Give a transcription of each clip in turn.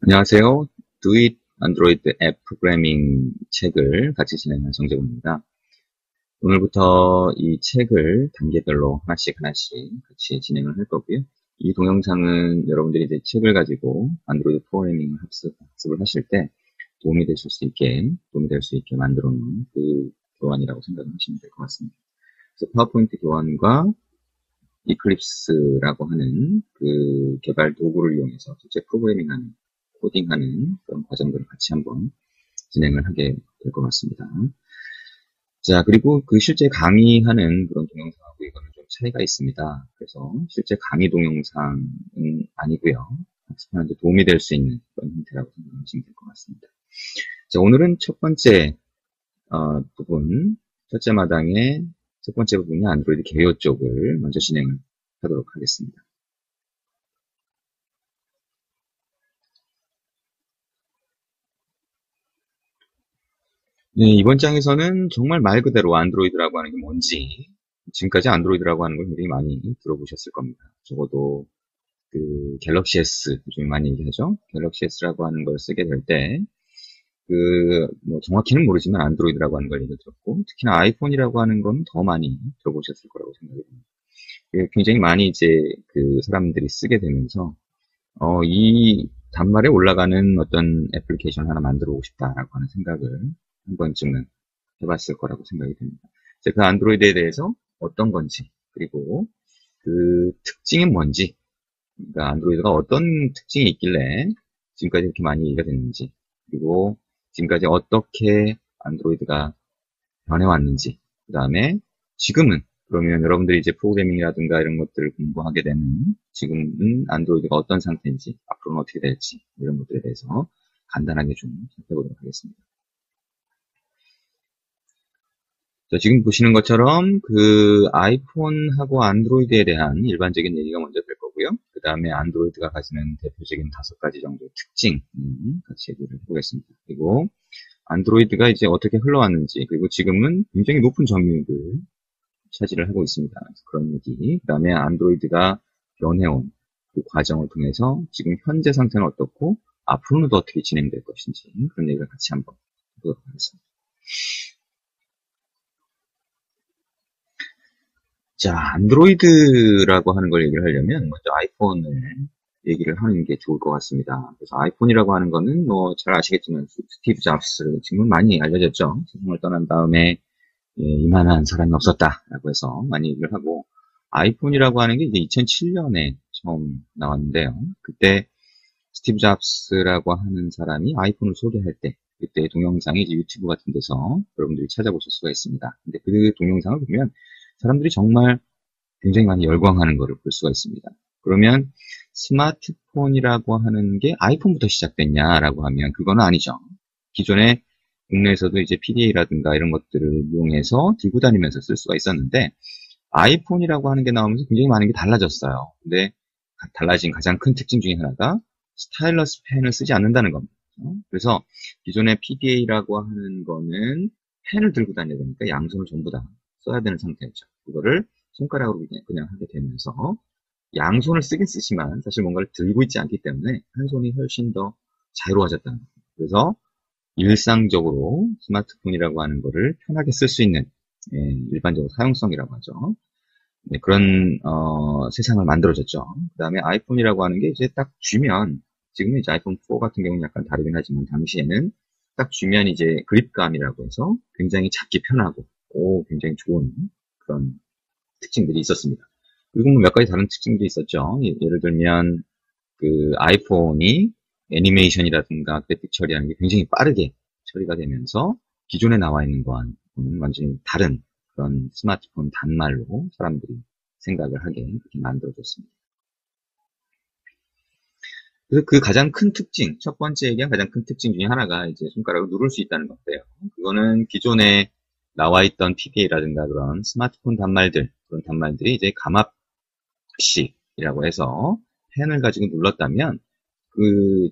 안녕하세요. Do It 안드로이드 앱 프로그래밍 책을 같이 진행하는 정재훈입니다. 오늘부터 이 책을 단계별로 하나씩 같이 진행을 할 거고요. 이 동영상은 여러분들이 이제 책을 가지고 안드로이드 프로그래밍을 학습을 하실 때 도움이 될 수 있게 만들어 놓은 그 교환이라고 생각하시면 될 것 같습니다. 그래서 파워포인트 교환과 이클립스라고 하는 그 개발 도구를 이용해서 실제 프로그래밍하는, 코딩하는 그런 과정들을 같이 한번 진행을 하게 될 것 같습니다. 자, 그리고 그 실제 강의하는 그런 동영상하고 이거는 좀 차이가 있습니다. 그래서 실제 강의 동영상은 아니고요. 학습하는 데 도움이 될 수 있는 그런 형태라고 생각하시면 될 것 같습니다. 자, 오늘은 첫 번째 부분, 첫째 마당의 첫 번째 부분이 안드로이드 개요 쪽을 먼저 진행을 하도록 하겠습니다. 네, 이번 장에서는 정말 말 그대로 안드로이드라고 하는 게 뭔지, 지금까지 안드로이드라고 하는 걸 굉장히 많이 들어보셨을 겁니다. 적어도 그 갤럭시 S, 요즘 많이 얘기하죠? 갤럭시 S라고 하는 걸 쓰게 될 때, 뭐 정확히는 모르지만 안드로이드라고 하는 걸 얘기 들었고, 특히나 아이폰이라고 하는 건 더 많이 들어보셨을 거라고 생각이 듭니다. 굉장히 많이 이제 그 사람들이 쓰게 되면서, 이 단말에 올라가는 어떤 애플리케이션 하나 만들어 보고 싶다라고 하는 생각을 한 번쯤은 해봤을 거라고 생각이 듭니다. 그 안드로이드에 대해서 어떤 건지, 그리고 그 특징이 뭔지, 그러니까 안드로이드가 어떤 특징이 있길래 지금까지 이렇게 많이 얘기가 됐는지, 그리고 지금까지 어떻게 안드로이드가 변해왔는지, 그 다음에 지금은 그러면 여러분들이 이제 프로그래밍이라든가 이런 것들을 공부하게 되는 지금은 안드로이드가 어떤 상태인지, 앞으로는 어떻게 될지 이런 것들에 대해서 간단하게 좀 살펴보도록 하겠습니다. 자, 지금 보시는 것처럼 그 아이폰하고 안드로이드에 대한 일반적인 얘기가 먼저 될 거고요. 그 다음에 안드로이드가 가지는 대표적인 5가지 정도의 특징 같이 얘기를 해보겠습니다. 그리고 안드로이드가 이제 어떻게 흘러왔는지, 그리고 지금은 굉장히 높은 점유율을 차지를 하고 있습니다. 그런 얘기. 그 다음에 안드로이드가 변해온 그 과정을 통해서 지금 현재 상태는 어떻고 앞으로는 또 어떻게 진행될 것인지 그런 얘기를 같이 한번 해보도록 하겠습니다. 자, 안드로이드라고 하는 걸 얘기를 하려면 먼저 아이폰을 얘기를 하는 게 좋을 것 같습니다. 그래서 아이폰이라고 하는 거는 뭐 잘 아시겠지만 스티브 잡스 지금은 많이 알려졌죠. 세상을 떠난 다음에 이만한 사람이 없었다라고 해서 많이 얘기를 하고, 아이폰이라고 하는 게 이제 2007년에 처음 나왔는데요. 그때 스티브 잡스라고 하는 사람이 아이폰을 소개할 때 그때 동영상이 이제 유튜브 같은 데서 여러분들이 찾아보실 수가 있습니다. 근데 그 동영상을 보면 사람들이 정말 굉장히 많이 열광하는 것을 볼 수가 있습니다. 그러면 스마트폰이라고 하는 게 아이폰부터 시작됐냐라고 하면 그거는 아니죠. 기존에 국내에서도 이제 PDA라든가 이런 것들을 이용해서 들고 다니면서 쓸 수가 있었는데, 아이폰이라고 하는 게 나오면서 굉장히 많은 게 달라졌어요. 근데 달라진 가장 큰 특징 중에 하나가 스타일러스 펜을 쓰지 않는다는 겁니다. 그래서 기존의 PDA라고 하는 거는 펜을 들고 다녀야 되니까 양손을 전부 다 써야 되는 상태였죠. 그거를 손가락으로 그냥 하게 되면서 양손을 쓰긴 쓰지만 사실 뭔가를 들고 있지 않기 때문에 한 손이 훨씬 더 자유로워졌다는 겁니다. 그래서 일상적으로 스마트폰이라고 하는 거를 편하게 쓸 수 있는 일반적으로 사용성이라고 하죠. 네, 그런 세상을 만들어졌죠. 그 다음에 아이폰이라고 하는 게 이제 딱 쥐면, 지금은 이제 아이폰 4 같은 경우는 약간 다르긴 하지만 당시에는 딱 쥐면 이제 그립감이라고 해서 굉장히 잡기 편하고 굉장히 좋은 그런 특징들이 있었습니다. 그리고 뭐 몇 가지 다른 특징들이 있었죠. 예를 들면 그 아이폰이 애니메이션이라든가 그래픽 처리하는 게 굉장히 빠르게 처리가 되면서 기존에 나와 있는 거와는 완전히 다른 그런 스마트폰 단말로 사람들이 생각을 하게 그렇게 만들어졌습니다. 그래서 그 가장 큰 특징, 첫 번째 얘기한 가장 큰 특징 중에 하나가 이제 손가락을 누를 수 있다는 건데요. 그거는 기존에 나와 있던 PDA라든가 그런 스마트폰 단말들, 그런 단말들이 이제 감압식이라고 해서 펜을 가지고 눌렀다면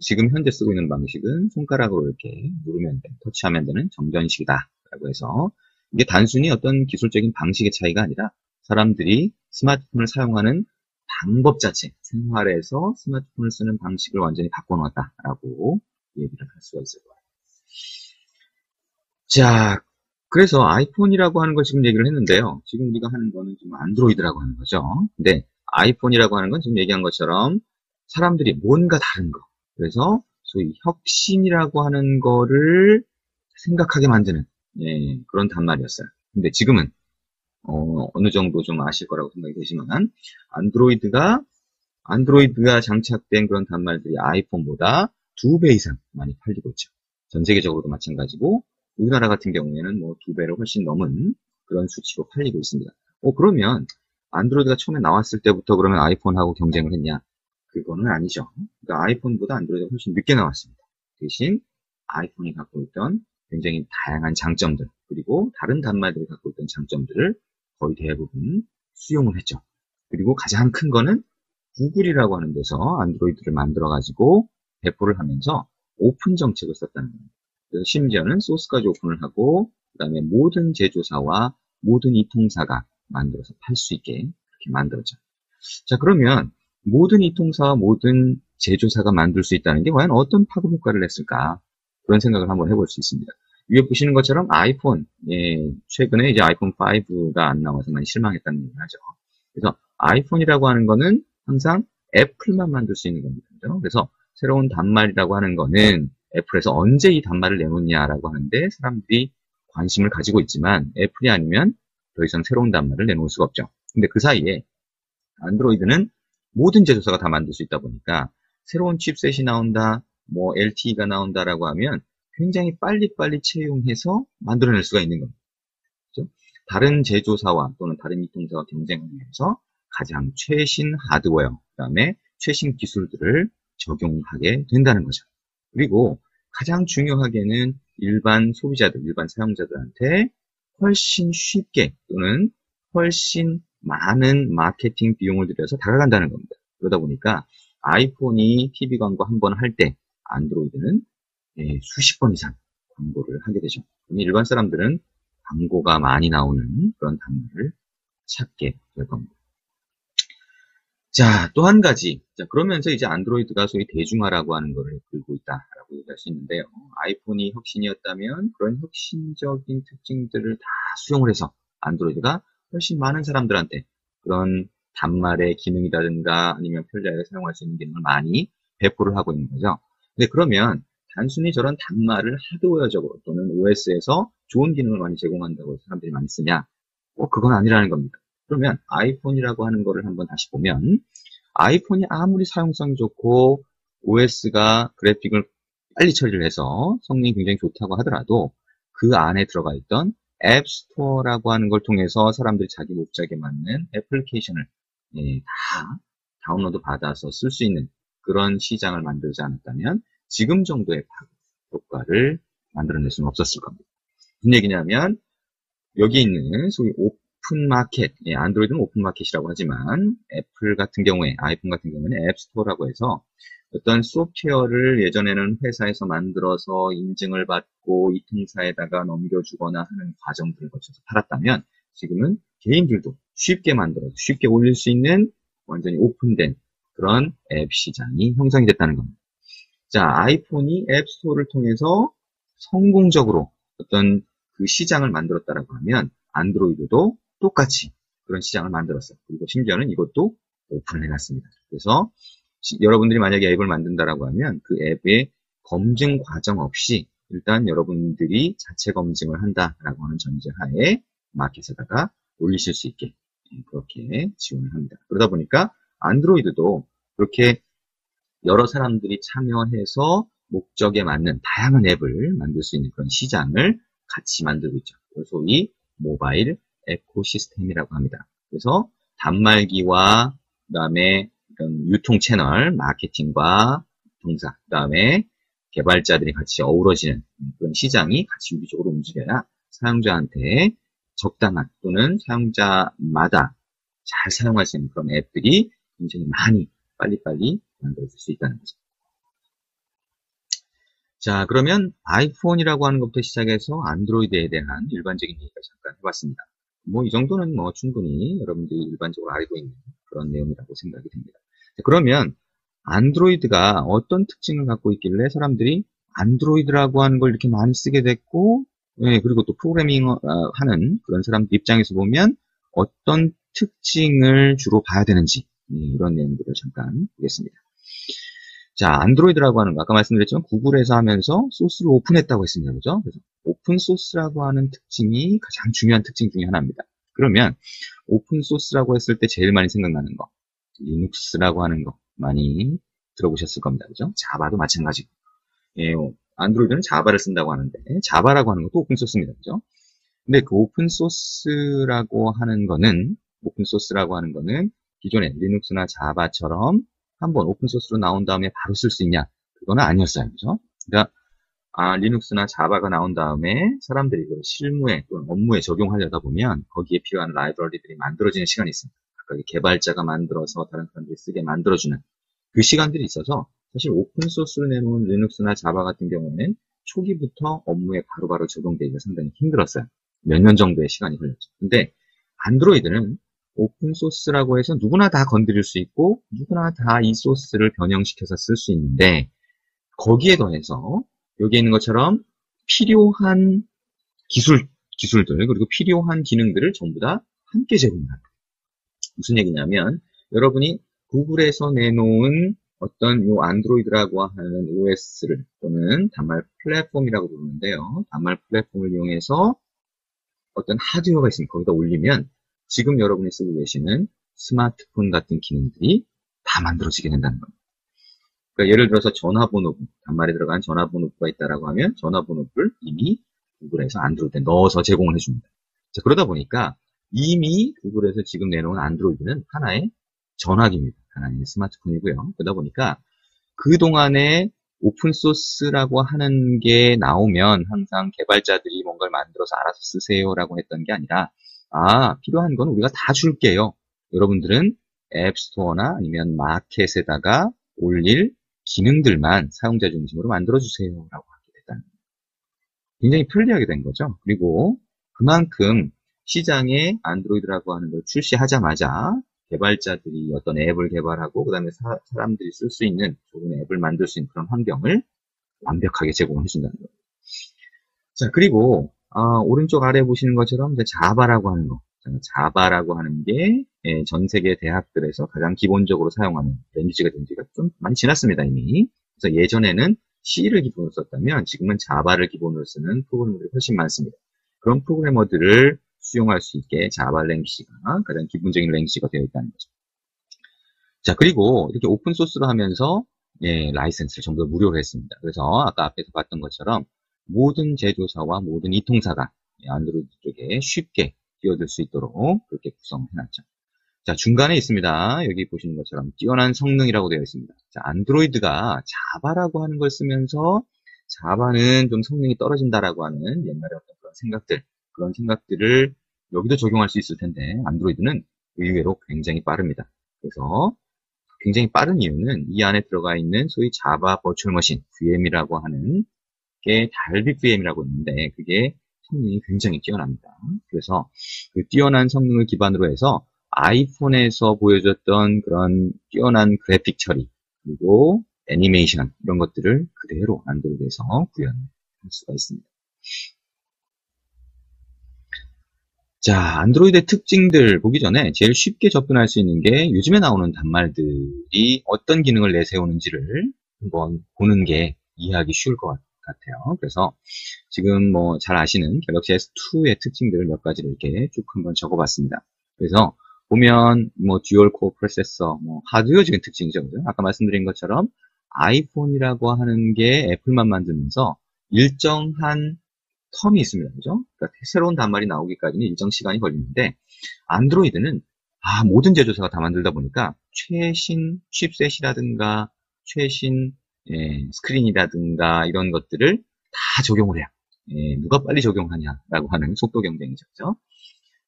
지금 현재 쓰고 있는 방식은 손가락으로 이렇게 누르면 터치하면 되는 정전식이다라고 해서 이게 단순히 어떤 기술적인 방식의 차이가 아니라 사람들이 스마트폰을 사용하는 방법 자체, 생활에서 스마트폰을 쓰는 방식을 완전히 바꿔놓았다라고 얘기를 할 수가 있을 거예요. 자, 그래서 아이폰이라고 하는 걸 지금 얘기를 했는데요. 지금 우리가 하는 거는 지금 안드로이드라고 하는 거죠. 근데 아이폰이라고 하는 건 지금 얘기한 것처럼 사람들이 뭔가 다른 거. 그래서 소위 혁신이라고 하는 거를 생각하게 만드는 그런 단말이었어요. 근데 지금은 어느 정도 좀 아실 거라고 생각이 되지만 안드로이드가 장착된 그런 단말들이 아이폰보다 2배 이상 많이 팔리고 있죠. 전 세계적으로도 마찬가지고 우리나라 같은 경우에는 뭐 2배를 훨씬 넘은 그런 수치로 팔리고 있습니다. 그러면 안드로이드가 처음에 나왔을 때부터 그러면 아이폰하고 경쟁을 했냐? 그거는 아니죠. 그러니까 아이폰보다 안드로이드가 훨씬 늦게 나왔습니다. 대신 아이폰이 갖고 있던 굉장히 다양한 장점들 그리고 다른 단말들이 갖고 있던 장점들을 거의 대부분 수용을 했죠. 그리고 가장 큰 거는 구글이라고 하는 데서 안드로이드를 만들어가지고 배포를 하면서 오픈 정책을 썼다는 겁니다. 그래서 심지어는 소스까지 오픈을 하고 그 다음에 모든 제조사와 모든 이통사가 만들어서 팔 수 있게 그렇게 만들었죠. 자, 그러면 모든 이통사와 모든 제조사가 만들 수 있다는 게 과연 어떤 파급 효과를 냈을까? 그런 생각을 한번 해볼 수 있습니다. 위에 보시는 것처럼 아이폰, 최근에 이제 아이폰 5가 안 나와서 많이 실망했다는 얘기를 하죠. 그래서 아이폰이라고 하는 거는 항상 애플만 만들 수 있는 겁니다. 그래서 새로운 단말이라고 하는 거는 애플에서 언제 이 단말을 내놓냐라고 하는데 사람들이 관심을 가지고 있지만 애플이 아니면 더 이상 새로운 단말을 내놓을 수가 없죠. 근데 그 사이에 안드로이드는 모든 제조사가 다 만들 수 있다 보니까 새로운 칩셋이 나온다, 뭐 LTE가 나온다라고 하면 굉장히 빨리빨리 채용해서 만들어낼 수가 있는 겁니다. 그렇죠? 다른 제조사와 또는 다른 이통사와 경쟁을 위해서 가장 최신 하드웨어, 그 다음에 최신 기술들을 적용하게 된다는 거죠. 그리고 가장 중요하게는 일반 소비자들, 일반 사용자들한테 훨씬 쉽게 또는 훨씬 많은 마케팅 비용을 들여서 다가간다는 겁니다. 그러다 보니까 아이폰이 TV 광고 한 번 할 때 안드로이드는 수십 번 이상 광고를 하게 되죠. 일반 사람들은 광고가 많이 나오는 그런 단말을 찾게 될 겁니다. 자, 또 한 가지. 자, 그러면서 이제 안드로이드가 소위 대중화라고 하는 것을 끌고 있다라고 얘기할 수 있는데요. 아이폰이 혁신이었다면 그런 혁신적인 특징들을 다 수용을 해서 안드로이드가 훨씬 많은 사람들한테 그런 단말의 기능이라든가 아니면 편리하게 사용할 수 있는 기능을 많이 배포를 하고 있는 거죠. 근데 그러면 단순히 저런 단말을 하드웨어적으로 또는 OS에서 좋은 기능을 많이 제공한다고 사람들이 많이 쓰냐? 그건 아니라는 겁니다. 그러면 아이폰이라고 하는 거를 한번 다시 보면 아이폰이 아무리 사용성이 좋고 OS가 그래픽을 빨리 처리를 해서 성능이 굉장히 좋다고 하더라도 그 안에 들어가 있던 앱스토어라고 하는 걸 통해서 사람들이 자기 목적에 맞는 애플리케이션을 다 다운로드 받아서 쓸 수 있는 그런 시장을 만들지 않았다면 지금 정도의 효과를 만들어낼 수는 없었을 겁니다. 무슨 얘기냐면 여기 있는 소위 오픈마켓, 안드로이드는 오픈마켓이라고 하지만 애플 같은 경우에, 아이폰 같은 경우에는 앱스토어라고 해서 어떤 소프트웨어를 예전에는 회사에서 만들어서 인증을 받고 이통사에다가 넘겨주거나 하는 과정들을 거쳐서 팔았다면 지금은 개인들도 쉽게 만들어서 쉽게 올릴 수 있는 완전히 오픈된 그런 앱 시장이 형성이 됐다는 겁니다. 자, 아이폰이 앱스토어를 통해서 성공적으로 어떤 그 시장을 만들었다라고 하면 안드로이드도 똑같이 그런 시장을 만들었어요. 그리고 심지어는 이것도 오픈을 해놨습니다. 그래서 여러분들이 만약에 앱을 만든다라고 하면 그 앱의 검증 과정 없이 일단 여러분들이 자체 검증을 한다라고 하는 전제하에 마켓에다가 올리실 수 있게 그렇게 지원을 합니다. 그러다 보니까 안드로이드도 그렇게 여러 사람들이 참여해서 목적에 맞는 다양한 앱을 만들 수 있는 그런 시장을 같이 만들고 있죠. 소위 모바일 에코시스템이라고 합니다. 그래서 단말기와 그다음에 유통 채널, 마케팅과 동사, 그다음에 개발자들이 같이 어우러지는 그런 시장이 같이 유기적으로 움직여야 사용자한테 적당한 또는 사용자마다 잘 사용할 수 있는 그런 앱들이 굉장히 많이 빨리빨리 만들어질 수 있다는 거죠. 자, 그러면 아이폰이라고 하는 것부터 시작해서 안드로이드에 대한 일반적인 얘기를 잠깐 해봤습니다. 뭐 이 정도는 뭐 충분히 여러분들이 일반적으로 알고 있는 그런 내용이라고 생각이 됩니다. 자, 그러면 안드로이드가 어떤 특징을 갖고 있길래 사람들이 안드로이드라고 하는 걸 이렇게 많이 쓰게 됐고, 예, 그리고 또 프로그래밍 하는 그런 사람들 입장에서 보면 어떤 특징을 주로 봐야 되는지, 이런 내용들을 잠깐 보겠습니다. 자, 안드로이드라고 하는 거, 아까 말씀드렸지만 구글에서 하면서 소스를 오픈했다고 했습니다. 그죠? 그래서 오픈 소스라고 하는 특징이 가장 중요한 특징 중에 하나입니다. 그러면 오픈 소스라고 했을 때 제일 많이 생각나는 거, 리눅스라고 하는 거 많이 들어보셨을 겁니다. 그죠? 자바도 마찬가지고. 예, 안드로이드는 자바를 쓴다고 하는데, 자바라고 하는 것도 오픈 소스입니다. 그죠? 근데 그 오픈 소스라고 하는 거는 기존의 리눅스나 자바처럼 한번 오픈 소스로 나온 다음에 바로 쓸 수 있냐? 그거는 아니었어요. 그죠? 그러니까, 리눅스나 자바가 나온 다음에 사람들이 그걸 실무에 또는 업무에 적용하려다 보면 거기에 필요한 라이브러리들이 만들어지는 시간이 있습니다. 아까 개발자가 만들어서 다른 사람들이 쓰게 만들어주는 그 시간들이 있어서 사실 오픈 소스로 내놓은 리눅스나 자바 같은 경우는 초기부터 업무에 바로바로 적용되기가 상당히 힘들었어요. 몇 년 정도의 시간이 걸렸죠. 근데 안드로이드는 오픈 소스라고 해서 누구나 다 건드릴 수 있고 누구나 다 이 소스를 변형시켜서 쓸 수 있는데 거기에 더해서 여기 있는 것처럼 필요한 기술들 그리고 필요한 기능들을 전부 다 함께 제공합니다. 무슨 얘기냐면 여러분이 구글에서 내놓은 어떤 이 안드로이드라고 하는 OS를 또는 단말 플랫폼이라고 부르는데요. 단말 플랫폼을 이용해서 어떤 하드웨어가 있으면 거기다 올리면 지금 여러분이 쓰고 계시는 스마트폰 같은 기능들이 다 만들어지게 된다는 겁니다. 그러니까 예를 들어서 전화번호부, 단말에 들어간 전화번호부가 있다라고 하면 전화번호부를 이미 구글에서 안드로이드에 넣어서 제공을 해줍니다. 자, 그러다 보니까 이미 구글에서 지금 내놓은 안드로이드는 하나의 전화기입니다. 하나의 스마트폰이고요. 그러다 보니까 그동안에 오픈소스라고 하는 게 나오면 항상 개발자들이 뭔가를 만들어서 알아서 쓰세요라고 했던 게 아니라 필요한 건 우리가 다 줄게요. 여러분들은 앱스토어나 아니면 마켓에다가 올릴 기능들만 사용자 중심으로 만들어주세요라고 하게 됐다는 거예요. 굉장히 편리하게 된 거죠. 그리고 그만큼 시장에 안드로이드라고 하는 걸 출시하자마자 개발자들이 어떤 앱을 개발하고 그 다음에 사람들이 쓸 수 있는 좋은 앱을 만들 수 있는 그런 환경을 완벽하게 제공해 준다는 거예요. 자, 그리고 오른쪽 아래 보시는 것처럼 자바라고 하는 거. 자바라고 하는 게 전 세계 대학들에서 가장 기본적으로 사용하는 랭귀지가 된 지가 좀 많이 지났습니다, 이미. 그래서 예전에는 C를 기본으로 썼다면 지금은 자바를 기본으로 쓰는 프로그래머들이 훨씬 많습니다. 그런 프로그래머들을 수용할 수 있게 자바 랭귀지가 가장 기본적인 랭귀지가 되어 있다는 거죠. 자, 그리고 이렇게 오픈 소스로 하면서 라이센스를 전부 다 무료로 했습니다. 그래서 아까 앞에서 봤던 것처럼 모든 제조사와 모든 이통사가 안드로이드 쪽에 쉽게 뛰어들 수 있도록 그렇게 구성을 해놨죠. 자, 중간에 있습니다. 여기 보시는 것처럼 뛰어난 성능이라고 되어 있습니다. 자, 안드로이드가 자바라고 하는 걸 쓰면서 자바는 좀 성능이 떨어진다라고 하는 옛날에 어떤 그런 생각들을 여기도 적용할 수 있을 텐데 안드로이드는 의외로 굉장히 빠릅니다. 그래서 굉장히 빠른 이유는 이 안에 들어가 있는 소위 자바 버추얼 머신 VM이라고 하는 게 달빅 VM이라고 있는데 그게 성능이 굉장히 뛰어납니다. 그래서 그 뛰어난 성능을 기반으로 해서 아이폰에서 보여줬던 그런 뛰어난 그래픽 처리 그리고 애니메이션 이런 것들을 그대로 안드로이드에서 구현할 수가 있습니다. 자, 안드로이드의 특징들 보기 전에 제일 쉽게 접근할 수 있는 게 요즘에 나오는 단말들이 어떤 기능을 내세우는지를 한번 보는 게 이해하기 쉬울 것 같아요. 그래서 지금 뭐 잘 아시는 갤럭시 S2의 특징들을 몇 가지를 이렇게 쭉 한번 적어봤습니다. 그래서 보면 뭐 듀얼 코어 프로세서, 뭐 하드웨어적인 특징이죠. 그죠? 아까 말씀드린 것처럼 아이폰이라고 하는 게 애플만 만들면서 일정한 텀이 있습니다. 그죠? 그러니까 새로운 단말이 나오기까지는 일정 시간이 걸리는데 안드로이드는 모든 제조사가 다 만들다 보니까 최신 칩셋이라든가 최신 스크린이라든가 이런 것들을 다 적용을 해요. 누가 빨리 적용하냐라고 하는 속도 경쟁이죠. 그죠?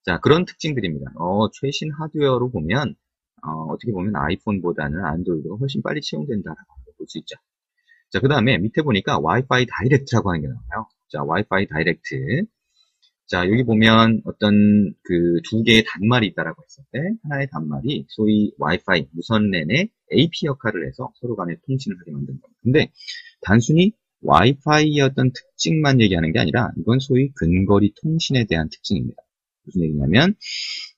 자, 그런 특징들입니다. 최신 하드웨어로 보면 어떻게 보면 아이폰보다는 안드로이드가 훨씬 빨리 채용된다라고 볼 수 있죠. 자, 그 다음에 밑에 보니까 와이파이 다이렉트라고 하는 게 나와요. 자, 와이파이 다이렉트. 자, 여기 보면 어떤 그 두 개의 단말이 있다라고 했을 때, 하나의 단말이 소위 와이파이, 무선랜의 AP 역할을 해서 서로 간에 통신을 하게 만든 겁니다. 근데 단순히 와이파이의 어떤 특징만 얘기하는 게 아니라 이건 소위 근거리 통신에 대한 특징입니다. 무슨 얘기냐면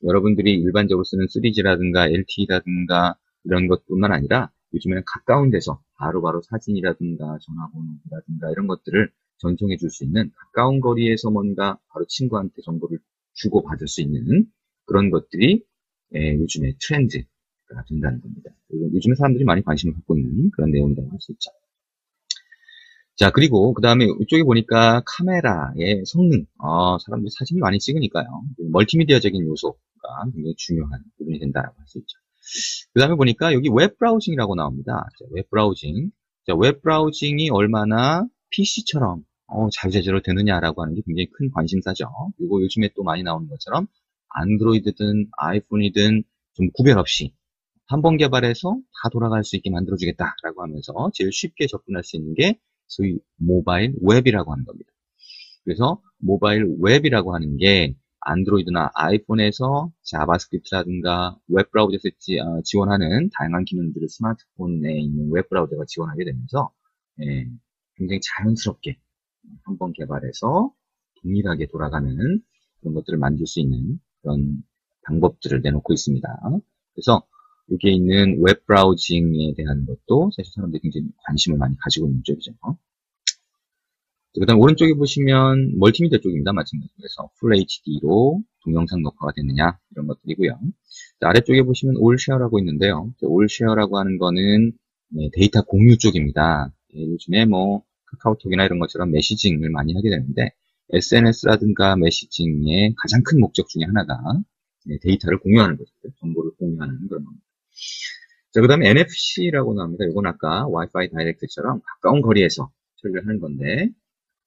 여러분들이 일반적으로 쓰는 3G라든가 LTE라든가 이런 것뿐만 아니라 요즘에는 가까운 데서 바로바로 사진이라든가 전화번호라든가 이런 것들을 전송해 줄 수 있는 가까운 거리에서 뭔가 바로 친구한테 정보를 주고받을 수 있는 그런 것들이 요즘에 트렌드가 된다는 겁니다. 요즘에 사람들이 많이 관심을 갖고 있는 그런 내용이라고 할 수 있죠. 자, 그리고 그 다음에 이쪽에 보니까 카메라의 성능, 사람들이 사진을 많이 찍으니까요. 멀티미디어적인 요소가 굉장히 중요한 부분이 된다고 할 수 있죠. 그 다음에 보니까 여기 웹 브라우징이라고 나옵니다. 자, 웹 브라우징. 자, 웹 브라우징이 얼마나 PC처럼 자유자재로 되느냐라고 하는 게 굉장히 큰 관심사죠. 그리고 요즘에 또 많이 나오는 것처럼 안드로이드든 아이폰이든 좀 구별 없이 한 번 개발해서 다 돌아갈 수 있게 만들어주겠다라고 하면서 제일 쉽게 접근할 수 있는 게 소위 모바일 웹이라고 하는 겁니다. 그래서 모바일 웹이라고 하는 게 안드로이드나 아이폰에서 자바스크립트라든가 웹 브라우저에서 지원하는 다양한 기능들을 스마트폰에 있는 웹 브라우저가 지원하게 되면서 굉장히 자연스럽게 한번 개발해서 동일하게 돌아가는 그런 것들을 만들 수 있는 그런 방법들을 내놓고 있습니다. 그래서 여기에 있는 웹 브라우징에 대한 것도 사실 사람들이 굉장히 관심을 많이 가지고 있는 쪽이죠. 그 다음 오른쪽에 보시면 멀티미디어 쪽입니다. 마찬가지로 해서 풀 HD로 동영상 녹화가 됐느냐 이런 것들이고요. 아래쪽에 보시면 올 쉐어라고 있는데요. 올 쉐어라고 하는 거는 데이터 공유 쪽입니다. 요즘에 뭐 카카오톡이나 이런 것처럼 메시징을 많이 하게 되는데 SNS라든가 메시징의 가장 큰 목적 중에 하나가 데이터를 공유하는 거죠. 정보를 공유하는 그런 겁니다. 자, 그 다음에 NFC라고 나옵니다. 이건 아까 와이파이 다이렉트처럼 가까운 거리에서 처리를 하는 건데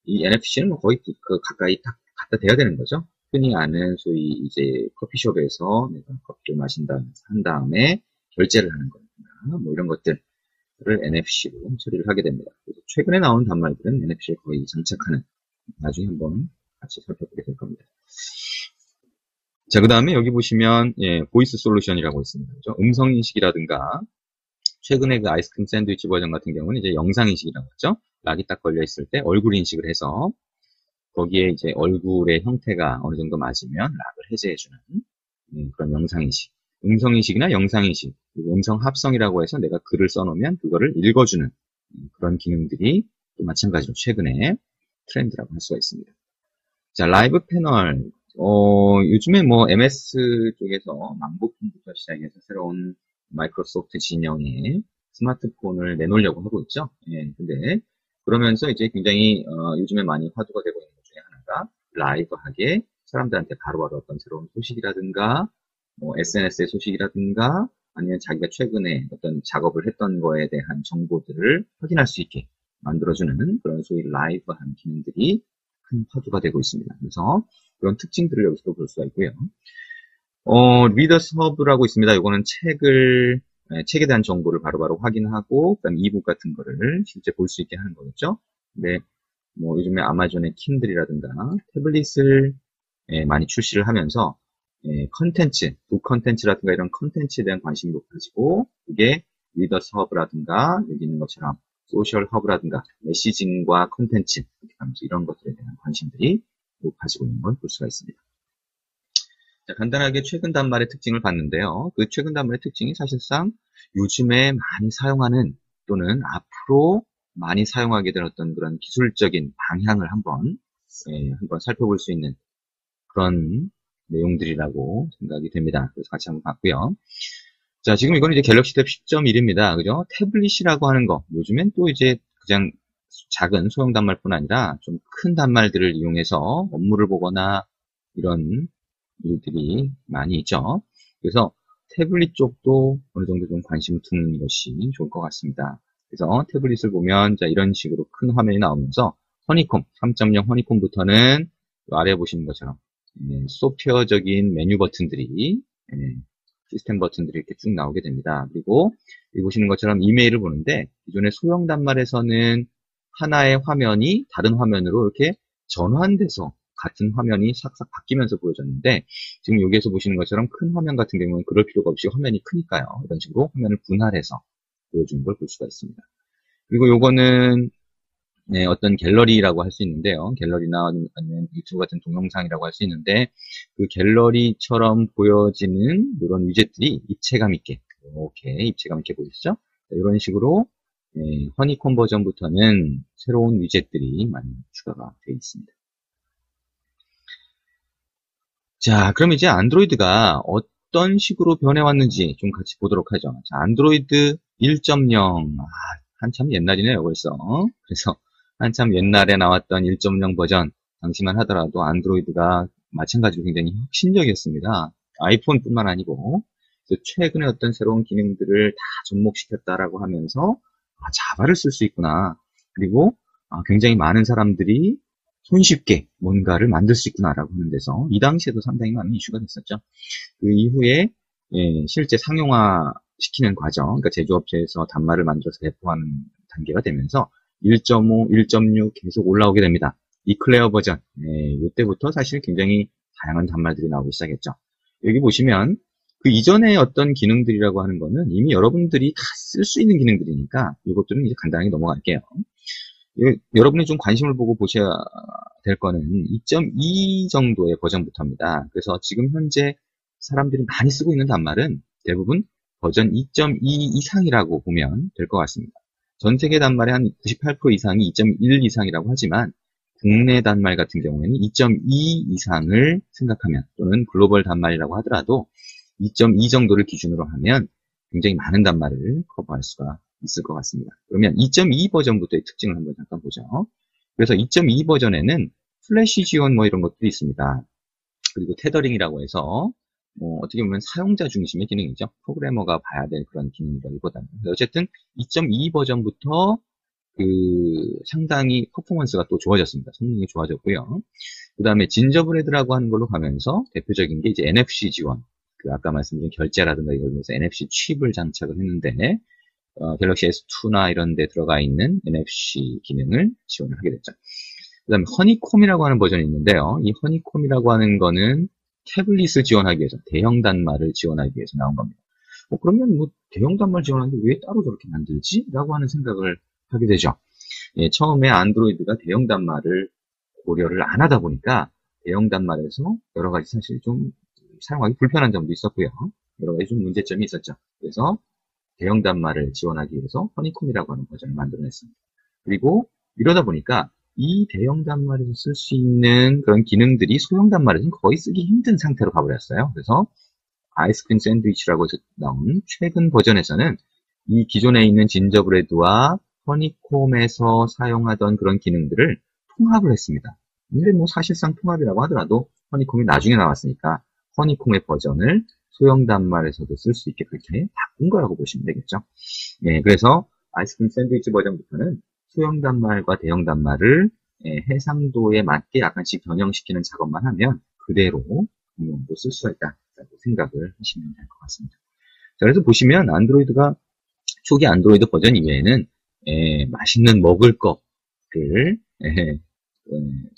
이 NFC는 뭐 거의 가까이 딱 갖다 대야 되는 거죠. 흔히 아는 소위 이제 커피숍에서 내가 커피를 한 다음에 결제를 하는 거니까 뭐 이런 것들을 NFC로 처리를 하게 됩니다. 그래서 최근에 나온 단말들은 NFC에 거의 장착하는 나중에 한번 같이 살펴보게 될 겁니다. 자, 그 다음에 여기 보시면 보이스 솔루션이라고 있습니다. 그렇죠? 음성 인식이라든가 최근에 그 아이스크림 샌드위치 버전 같은 경우는 이제 영상 인식이라고 하죠. 락이 딱 걸려 있을 때 얼굴 인식을 해서 거기에 이제 얼굴의 형태가 어느 정도 맞으면 락을 해제해주는 그런 영상 인식, 음성 인식이나 영상 인식, 그리고 음성 합성이라고 해서 내가 글을 써놓으면 그거를 읽어주는 그런 기능들이 또 마찬가지로 최근에 트렌드라고 할 수가 있습니다. 자, 라이브 패널. 요즘에 뭐 MS 쪽에서 망부품부터 시작해서 새로운 마이크로소프트 진영의 스마트폰을 내놓으려고 하고 있죠. 근데 그러면서 이제 굉장히 요즘에 많이 화두가 되고 있는 것 중에 하나가 라이브하게 사람들한테 바로바로 어떤 새로운 소식이라든가 뭐 SNS의 소식이라든가 아니면 자기가 최근에 어떤 작업을 했던 거에 대한 정보들을 확인할 수 있게 만들어주는 그런 소위 라이브한 기능들이 큰 화두가 되고 있습니다. 그래서 그런 특징들을 여기서도 볼 수가 있고요. 리더스 허브라고 있습니다. 이거는 책에 대한 정보를 바로바로 확인하고, 그다음 이북 같은 거를 실제 볼 수 있게 하는 거겠죠. 근데, 뭐, 요즘에 아마존의 킨들이라든가, 태블릿을 많이 출시를 하면서, 북 컨텐츠라든가 이런 컨텐츠에 대한 관심도 가지고, 이게 리더스 허브라든가, 여기 있는 것처럼 소셜 허브라든가, 메시징과 컨텐츠, 이런 것들에 대한 관심들이 가지고 있는 걸 볼 수가 있습니다. 자, 간단하게 최근 단말의 특징을 봤는데요. 그 최근 단말의 특징이 사실상 요즘에 많이 사용하는 또는 앞으로 많이 사용하게 될 어떤 그런 기술적인 방향을 한번 살펴볼 수 있는 그런 내용들이라고 생각이 됩니다. 그래서 같이 한번 봤고요. 자, 지금 이거는 이제 갤럭시 탭 10.1입니다. 그죠? 태블릿이라고 하는 거. 요즘엔 또 이제 그냥 작은 소형 단말뿐 아니라 좀 큰 단말들을 이용해서 업무를 보거나 이런 일들이 많이 있죠. 그래서 태블릿 쪽도 어느 정도 좀 관심을 두는 것이 좋을 것 같습니다. 그래서 태블릿을 보면 자 이런 식으로 큰 화면이 나오면서 허니콤 3.0 허니콤부터는 아래 보시는 것처럼 소프트웨어적인 메뉴 버튼들이 시스템 버튼들이 이렇게 쭉 나오게 됩니다. 그리고 여기 보시는 것처럼 이메일을 보는데 기존의 소형 단말에서는 하나의 화면이 다른 화면으로 이렇게 전환돼서 같은 화면이 싹싹 바뀌면서 보여졌는데, 지금 여기에서 보시는 것처럼 큰 화면 같은 경우는 그럴 필요가 없이 화면이 크니까요. 이런 식으로 화면을 분할해서 보여주는 걸 볼 수가 있습니다. 그리고 요거는 네, 어떤 갤러리라고 할 수 있는데요. 갤러리나 아니면 유튜브 같은 동영상이라고 할 수 있는데, 그 갤러리처럼 보여지는 이런 위젯들이 입체감 있게, 이렇게 입체감 있게 보이시죠? 이런 식으로 허니콤 버전부터는 새로운 위젯들이 많이 추가가 되어 있습니다. 자, 그럼 이제 안드로이드가 어떤 식으로 변해왔는지 좀 같이 보도록 하죠. 자, 안드로이드 1.0, 한참 옛날이네요, 벌써. 그래서 한참 옛날에 나왔던 1.0 버전, 당시만 하더라도 안드로이드가 마찬가지로 굉장히 혁신적이었습니다. 아이폰뿐만 아니고, 최근에 어떤 새로운 기능들을 다 접목시켰다라고 하면서, 자바를 쓸 수 있구나. 그리고 굉장히 많은 사람들이 손쉽게 뭔가를 만들 수 있구나라고 하는 데서 이 당시에도 상당히 많은 이슈가 됐었죠. 그 이후에 실제 상용화 시키는 과정, 그러니까 제조업체에서 단말을 만들어서 배포하는 단계가 되면서 1.5, 1.6 계속 올라오게 됩니다. 이클레어 버전, 이때부터 사실 굉장히 다양한 단말들이 나오기 시작했죠. 여기 보시면 그 이전에 어떤 기능들이라고 하는 거는 이미 여러분들이 다 쓸 수 있는 기능들이니까 이것들은 이제 간단하게 넘어갈게요. 여러분이 좀 관심을 보고 보셔야 될 거는 2.2 정도의 버전부터입니다. 그래서 지금 현재 사람들이 많이 쓰고 있는 단말은 대부분 버전 2.2 이상이라고 보면 될 것 같습니다. 전 세계 단말의 한 98% 이상이 2.1 이상이라고 하지만 국내 단말 같은 경우에는 2.2 이상을 생각하면 또는 글로벌 단말이라고 하더라도 2.2 정도를 기준으로 하면 굉장히 많은 단말을 커버할 수가 있을 것 같습니다. 그러면 2.2 버전부터의 특징을 한번 잠깐 보죠. 그래서 2.2 버전에는 플래시 지원 이런 것들이 있습니다. 그리고 테더링이라고 해서 어떻게 보면 사용자 중심의 기능이죠. 프로그래머가 봐야 될 그런 기능이라기보다는. 어쨌든 2.2 버전부터 상당히 퍼포먼스가 또 좋아졌습니다. 성능이 좋아졌고요. 그 다음에 진저브레드라고 하는 걸로 가면서 대표적인 게 이제 NFC 지원. 아까 말씀드린 결제라든가 이걸 위해서 NFC 칩을 장착을 했는데, 갤럭시 S2나 이런 데 들어가 있는 NFC 기능을 지원을 하게 됐죠. 그 다음에 허니콤이라고 하는 버전이 있는데요. 이 허니콤이라고 하는 거는 태블릿을 지원하기 위해서, 대형 단말을 지원하기 위해서 나온 겁니다. 그러면 대형 단말 지원하는데 왜 따로 저렇게 만들지? 라고 하는 생각을 하게 되죠. 처음에 안드로이드가 대형 단말을 고려를 안 하다 보니까 대형 단말에서 여러 가지 사실 좀 사용하기 불편한 점도 있었고요. 여러 가지 좀 문제점이 있었죠. 그래서 대형 단말을 지원하기 위해서 허니콤이라고 하는 버전을 만들어냈습니다. 그리고 이러다 보니까 이 대형 단말에서 쓸 수 있는 그런 기능들이 소형 단말에서는 거의 쓰기 힘든 상태로 가버렸어요. 그래서 아이스크림 샌드위치라고 해서 나온 최근 버전에서는 이 기존에 있는 진저브레드와 허니콤에서 사용하던 그런 기능들을 통합을 했습니다. 근데 사실상 통합이라고 하더라도 허니콤이 나중에 나왔으니까 허니콤의 버전을 소형 단말에서도 쓸 수 있게 그렇게 바꾼 거라고 보시면 되겠죠. 그래서 아이스크림 샌드위치 버전부터는 소형 단말과 대형 단말을 해상도에 맞게 약간씩 변형시키는 작업만 하면 그대로 응용도 쓸 수가 있다라고 생각을 하시면 될 것 같습니다. 자, 그래서 보시면 안드로이드가 초기 안드로이드 버전 이외에는 맛있는 먹을 거를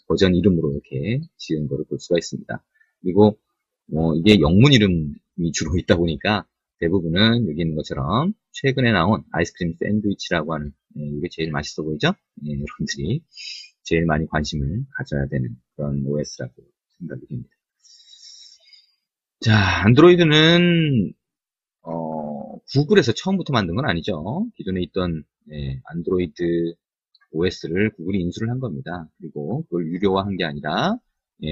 버전 이름으로 이렇게 지은 거를 볼 수가 있습니다. 그리고 이게 영문 이름이 주로 있다 보니까 대부분은 여기 있는 것처럼 최근에 나온 아이스크림 샌드위치라고 하는 이게 제일 맛있어 보이죠? 여러분들이 제일 많이 관심을 가져야 되는 그런 OS라고 생각이 됩니다. 자, 안드로이드는 구글에서 처음부터 만든 건 아니죠. 기존에 있던 안드로이드 OS를 구글이 인수를 한 겁니다. 그리고 그걸 유료화한 게 아니라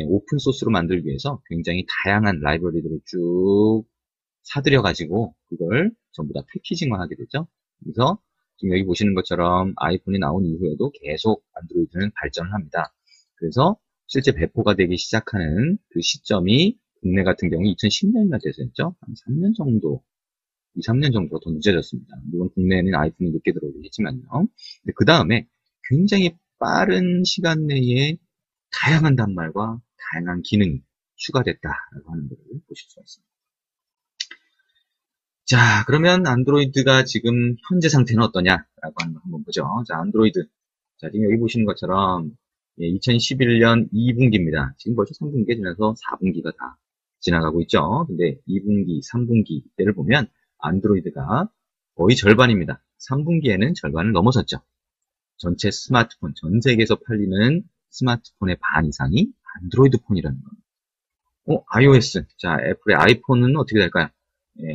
오픈 소스로 만들기 위해서 굉장히 다양한 라이브러리들을 쭉 사들여가지고 그걸 전부 다 패키징화하게 됐죠. 그래서 지금 여기 보시는 것처럼 아이폰이 나온 이후에도 계속 안드로이드는 발전을 합니다. 그래서 실제 배포가 되기 시작하는 그 시점이 국내 같은 경우 2010년이나 됐었죠. 한 3년 정도, 2, 3년 정도가 더 늦어졌습니다. 물론 국내에는 아이폰이 늦게 들어오긴 했지만요. 근데 그 다음에 굉장히 빠른 시간 내에 다양한 단말과 다양한 기능이 추가됐다라고 하는 것을 보실 수가 있습니다. 자, 그러면 안드로이드가 지금 현재 상태는 어떠냐라고 하는 거 한번 보죠. 자, 안드로이드. 자, 지금 여기 보시는 것처럼 2011년 2분기입니다. 지금 벌써 3분기가 지나서 4분기가 다 지나가고 있죠. 근데 2분기, 3분기 때를 보면 안드로이드가 거의 절반입니다. 3분기에는 절반을 넘어섰죠. 전체 스마트폰, 전 세계에서 팔리는 스마트폰의 반 이상이 안드로이드 폰이라는 겁니다. iOS. 자, 애플의 아이폰은 어떻게 될까요?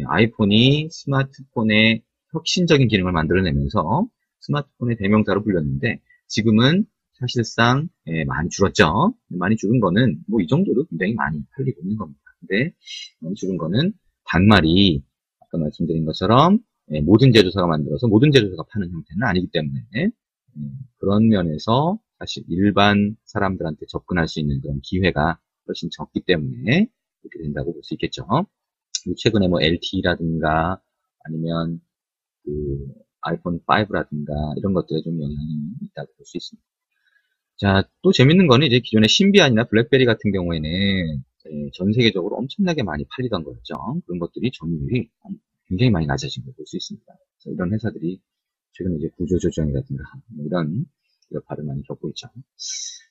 아이폰이 스마트폰의 혁신적인 기능을 만들어내면서 스마트폰의 대명사로 불렸는데 지금은 사실상 많이 줄었죠. 많이 줄은 거는 뭐 이 정도도 굉장히 많이 팔리고 있는 겁니다. 근데 많이 줄은 거는 단말이 아까 말씀드린 것처럼 모든 제조사가 만들어서 모든 제조사가 파는 형태는 아니기 때문에 그런 면에서 사실 일반 사람들한테 접근할 수 있는 그런 기회가 훨씬 적기 때문에 이렇게 된다고 볼 수 있겠죠. 최근에 뭐 LTE라든가 아니면 그 아이폰 5라든가 이런 것들에 좀 영향이 있다고 볼 수 있습니다. 자, 또 재밌는 거는 이제 기존의 신비안이나 블랙베리 같은 경우에는 전 세계적으로 엄청나게 많이 팔리던 거였죠. 그런 것들이 점유율이 굉장히 많이 낮아진 걸 볼 수 있습니다. 이런 회사들이 최근에 이제 구조조정이라든가 뭐 이런 여파를 많이 겪고 있죠.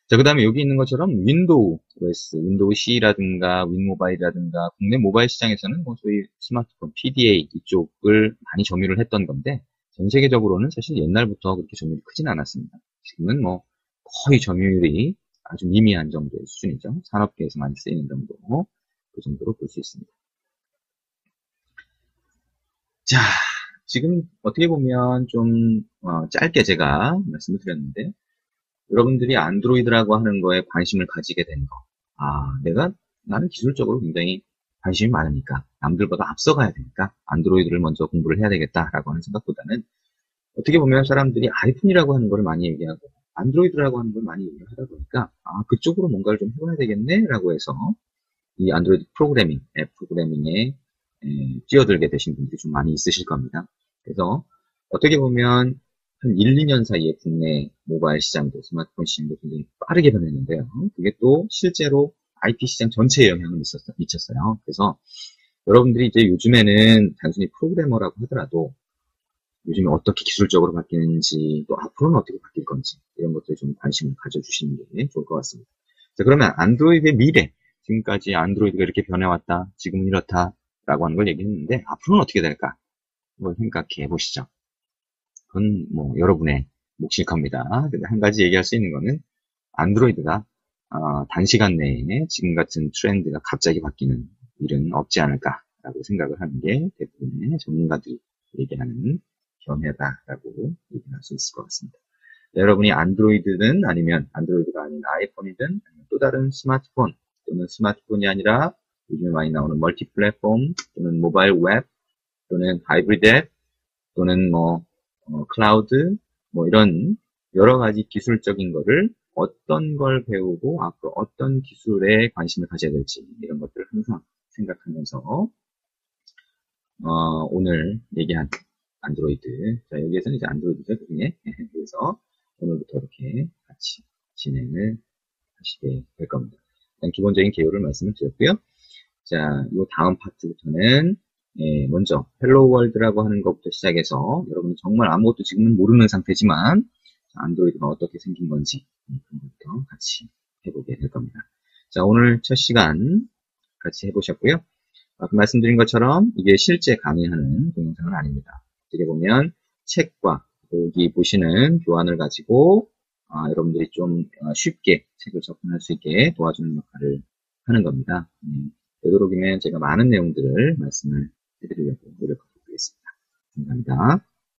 자, 그 다음에 여기 있는 것처럼 윈도우 OS, 윈도우 C라든가 윈모바일이라든가 국내 모바일 시장에서는 뭐 소위 스마트폰 PDA 이쪽을 많이 점유를 했던 건데 전 세계적으로는 사실 옛날부터 그렇게 점유율이 크진 않았습니다. 지금은 뭐 거의 점유율이 아주 미미한 정도의 수준이죠. 산업계에서 많이 쓰이는 정도, 그 정도로 볼 수 있습니다. 자, 지금 어떻게 보면 좀 짧게 제가 말씀을 드렸는데 여러분들이 안드로이드라고 하는 거에 관심을 가지게 된 거. 나는 기술적으로 굉장히 관심이 많으니까 남들보다 앞서가야 되니까 안드로이드를 먼저 공부를 해야 되겠다라고 하는 생각보다는 어떻게 보면 사람들이 아이폰이라고 하는 걸 많이 얘기하고 안드로이드라고 하는 걸 많이 얘기하다 보니까 그쪽으로 뭔가를 좀 해봐야 되겠네라고 해서 이 안드로이드 프로그래밍, 앱 프로그래밍에 뛰어들게 되신 분들이 좀 많이 있으실 겁니다. 그래서 어떻게 보면 한 1, 2년 사이에 국내 모바일 시장도 스마트폰 시장도 굉장히 빠르게 변했는데요. 그게 또 실제로 IT 시장 전체에 영향을 미쳤어요. 그래서 여러분들이 이제 요즘에는 단순히 프로그래머라고 하더라도 요즘에 어떻게 기술적으로 바뀌는지 또 앞으로는 어떻게 바뀔 건지 이런 것들에 좀 관심을 가져주시는 게 좋을 것 같습니다. 자, 그러면 안드로이드의 미래, 지금까지 안드로이드가 이렇게 변해왔다, 지금은 이렇다라고 하는 걸 얘기했는데 앞으로는 어떻게 될까? 한번 생각해 보시죠. 그건 뭐 여러분의 몫일 겁니다. 근데 한 가지 얘기할 수 있는 거는 안드로이드가 단시간 내에 지금 같은 트렌드가 갑자기 바뀌는 일은 없지 않을까라고 생각을 하는 게 대부분의 전문가들이 얘기하는 견해다라고 얘기할 수 있을 것 같습니다. 여러분이 안드로이드든 아니면 안드로이드가 아닌 아이폰이든 아니면 또 다른 스마트폰 또는 스마트폰이 아니라 요즘에 많이 나오는 멀티 플랫폼 또는 모바일 웹 또는 하이브리드 앱 또는 뭐 클라우드 뭐 이런 여러 가지 기술적인 거를 어떤 걸 배우고 앞으로 어떤 기술에 관심을 가져야 될지 이런 것들을 항상 생각하면서 오늘 얘기한 안드로이드, 자 여기에서는 이제 안드로이드죠 그중에 그래서 오늘부터 이렇게 같이 진행을 하시게 될 겁니다. 일단 기본적인 개요를 말씀을 드렸고요. 자, 이 다음 파트부터는 먼저 헬로 월드라고 하는 것부터 시작해서 여러분이 정말 아무것도 지금은 모르는 상태지만 안드로이드가 어떻게 생긴 건지 그런 것부터 같이 해보게 될 겁니다. 자, 오늘 첫 시간 같이 해보셨고요. 아까 말씀드린 것처럼 이게 실제 강의하는 동영상은 아닙니다. 어떻게 보면 책과 여기 보시는 교환을 가지고 여러분들이 좀 쉽게 책을 접근할 수 있게 도와주는 역할을 하는 겁니다. 되도록이면 제가 많은 내용들을 말씀을 해드리려고 노력하겠습니다. 감사합니다.